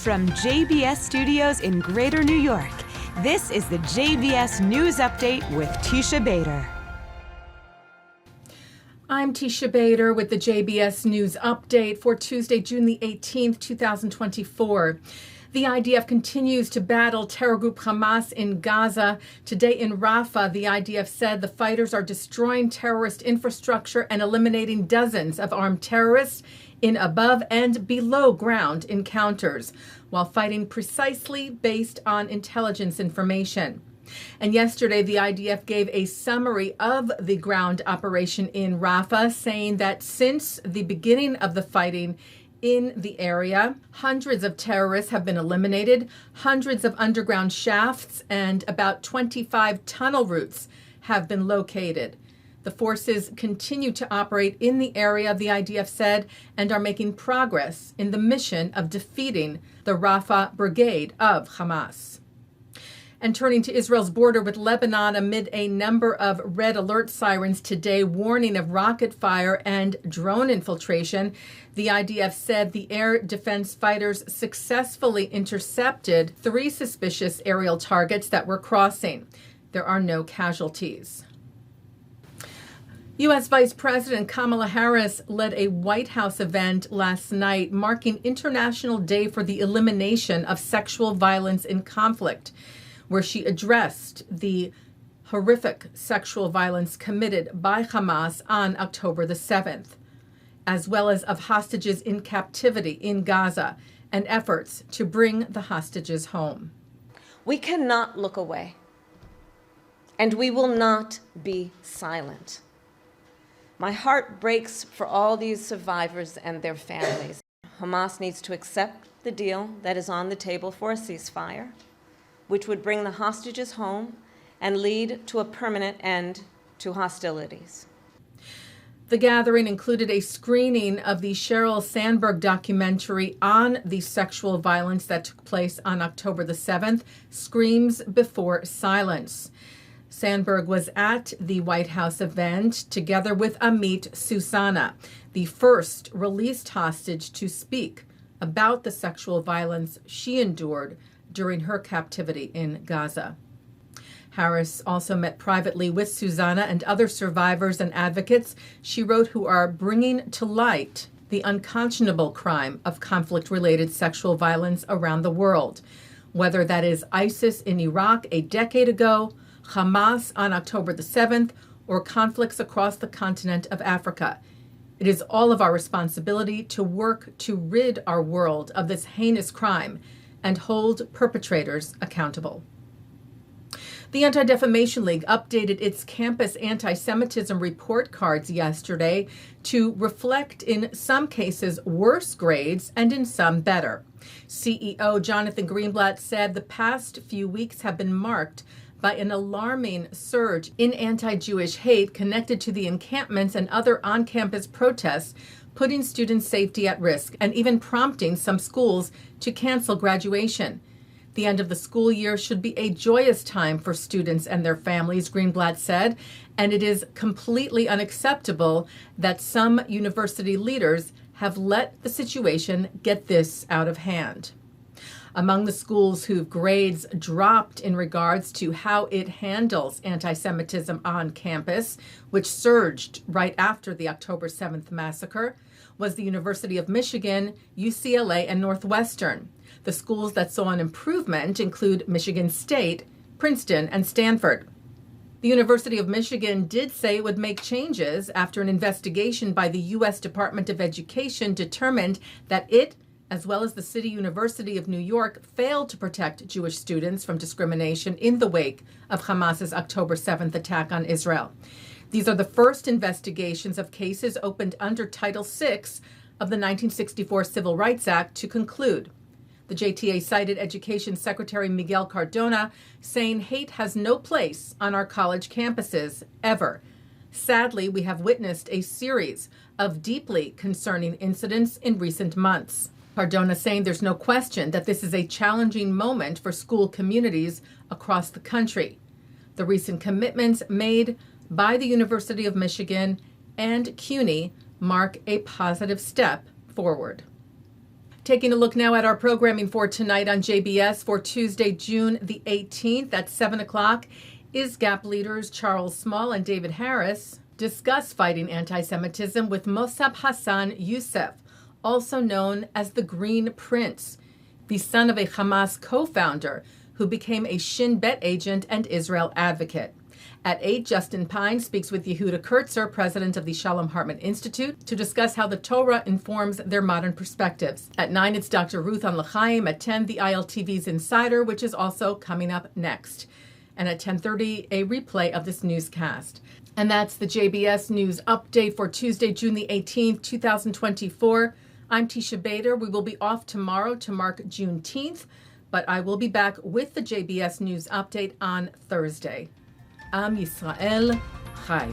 From JBS Studios in Greater New York, this is the JBS News Update with Teisha Bader. I'm Teisha Bader with the JBS News Update for Tuesday, June the 18th, 2024. The IDF continues to battle terror group Hamas in Gaza. Today in Rafah, the IDF said the fighters are destroying terrorist infrastructure and eliminating dozens of armed terrorists in above and below ground encounters, while fighting precisely based on intelligence information. And yesterday, the IDF gave a summary of the ground operation in Rafah, saying that since the beginning of the fighting in the area, hundreds of terrorists have been eliminated, hundreds of underground shafts, and about 25 tunnel routes have been located. The forces continue to operate in the area, the IDF said, and are making progress in the mission of defeating the Rafah brigade of Hamas. And turning to Israel's border with Lebanon amid a number of red alert sirens today warning of rocket fire and drone infiltration, the IDF said the air defense fighters successfully intercepted 3 suspicious aerial targets that were crossing. There are no casualties. U.S. Vice President Kamala Harris led a White House event last night marking International Day for the Elimination of Sexual Violence in Conflict, where she addressed the horrific sexual violence committed by Hamas on October the 7th, as well as of hostages in captivity in Gaza and efforts to bring the hostages home. We cannot look away, and we will not be silent. My heart breaks for all these survivors and their families. Hamas needs to accept the deal that is on the table for a ceasefire, which would bring the hostages home and lead to a permanent end to hostilities. The gathering included a screening of the Sheryl Sandberg documentary on the sexual violence that took place on October the 7th, Screams Before Silence. Sandberg was at the White House event together with Amit Susana, the first released hostage to speak about the sexual violence she endured during her captivity in Gaza. Harris also met privately with Susanna and other survivors and advocates, she wrote, who are bringing to light the unconscionable crime of conflict-related sexual violence around the world, whether that is ISIS in Iraq a decade ago, Hamas on October the 7th, or conflicts across the continent of Africa. It is all of our responsibility to work to rid our world of this heinous crime and hold perpetrators accountable. The Anti-Defamation League updated its campus anti-Semitism report cards yesterday to reflect, in some cases, worse grades and in some better. CEO Jonathan Greenblatt said the past few weeks have been marked by an alarming surge in anti-Jewish hate connected to the encampments and other on-campus protests, putting student safety at risk and even prompting some schools to cancel graduation. The end of the school year should be a joyous time for students and their families, Greenblatt said, and it is completely unacceptable that some university leaders have let the situation get this out of hand. Among the schools whose grades dropped in regards to how it handles anti-Semitism on campus, which surged right after the October 7th massacre, was the University of Michigan, UCLA, and Northwestern. The schools that saw an improvement include Michigan State, Princeton, and Stanford. The University of Michigan did say it would make changes after an investigation by the U.S. Department of Education determined that it, as well as the City University of New York, failed to protect Jewish students from discrimination in the wake of Hamas's October 7th attack on Israel. These are the first investigations of cases opened under Title VI of the 1964 Civil Rights Act to conclude. The JTA cited Education Secretary Miguel Cardona, saying hate has no place on our college campuses, ever. Sadly, we have witnessed a series of deeply concerning incidents in recent months. Cardona saying there's no question that this is a challenging moment for school communities across the country. The recent commitments made by the University of Michigan and CUNY mark a positive step forward. Taking a look now at our programming for tonight on JBS for Tuesday, June the 18th at 7 o'clock. ISGAP leaders Charles Small and David Harris discuss fighting anti-Semitism with Mosab Hassan Yousef, also known as the Green Prince, the son of a Hamas co-founder who became a Shin Bet agent and Israel advocate. At 8, Justin Pine speaks with Yehuda Kurtzer, president of the Shalom Hartman Institute, to discuss how the Torah informs their modern perspectives. At 9, it's Dr. Ruth on L'chaim. At 10, the ILTV's Insider, which is also coming up next. And at 10:30, a replay of this newscast. And that's the JBS News Update for Tuesday, June the 18th, 2024. I'm Teisha Bader. We will be off tomorrow to mark Juneteenth, but I will be back with the JBS News Update on Thursday. Am Yisrael Chai.